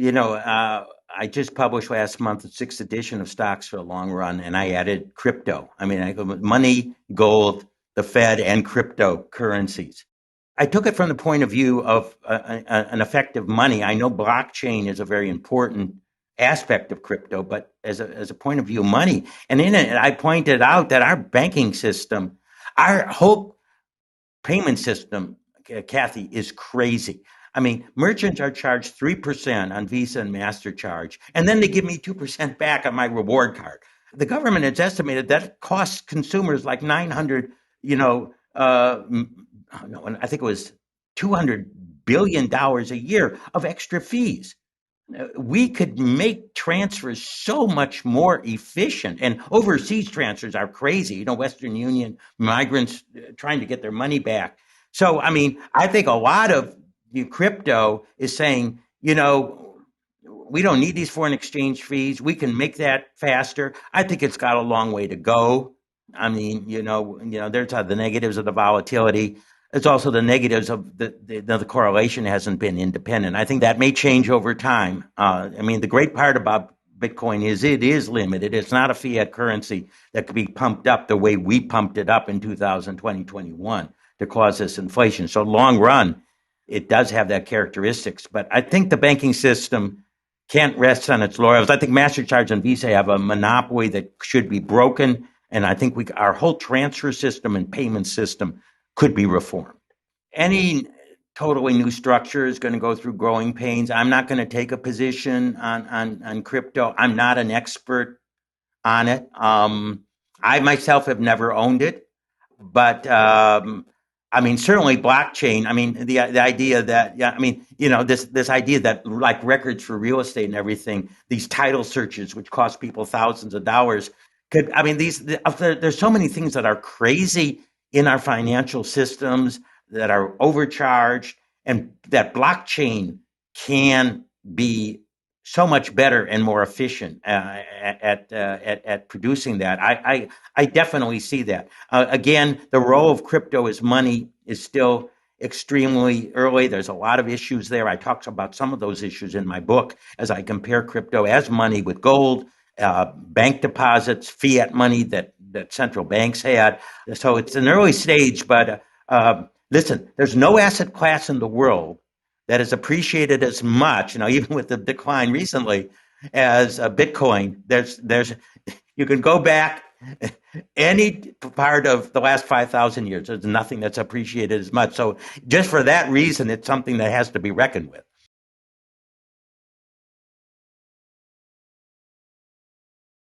I just published last month the sixth edition of Stocks for the Long Run, and I added crypto. I mean, I go with money, gold, the Fed, and cryptocurrencies. I took it from the point of view of an effective money. I know blockchain is a very important aspect of crypto, but as a point of view, money. And in it, I pointed out that our banking system, our whole payment system, Kathy, is crazy. I mean, merchants are charged 3% on Visa and MasterCharge, and then they give me 2% back on my reward card. The government has estimated that costs consumers like 900, I think it was $200 billion a year of extra fees. We could make transfers so much more efficient. And overseas transfers are crazy. Western Union, migrants trying to get their money back. So, I mean, I think a lot of the crypto is saying, we don't need these foreign exchange fees. We can make that faster. I think it's got a long way to go. I mean, there's the negatives of the volatility. It's also the negatives of the correlation hasn't been independent. I think that may change over time. I mean, the great part about Bitcoin is it is limited. It's not a fiat currency that could be pumped up the way we pumped it up in 2020, 21 to cause this inflation. So long run, it does have that characteristics. But I think the banking system can't rest on its laurels. I think MasterCard and Visa have a monopoly that should be broken. And I think our whole transfer system and payment system could be reformed. Any totally new structure is going to go through growing pains. I'm not going to take a position on crypto. I'm not an expert on it. I myself have never owned it, but I mean, certainly blockchain. I mean, the idea that this idea that like records for real estate and everything, these title searches which cost people thousands of dollars could. I mean, there's so many things that are crazy in our financial systems that are overcharged, and that blockchain can be so much better and more efficient at producing that. I definitely see that. Again, the role of crypto as money is still extremely early. There's a lot of issues there. I talk about some of those issues in my book as I compare crypto as money with gold, bank deposits, fiat money that central banks had. So it's an early stage, but listen, there's no asset class in the world that is appreciated as much, even with the decline recently, as Bitcoin. You can go back any part of the last 5,000 years. There's nothing that's appreciated as much. So just for that reason, it's something that has to be reckoned with.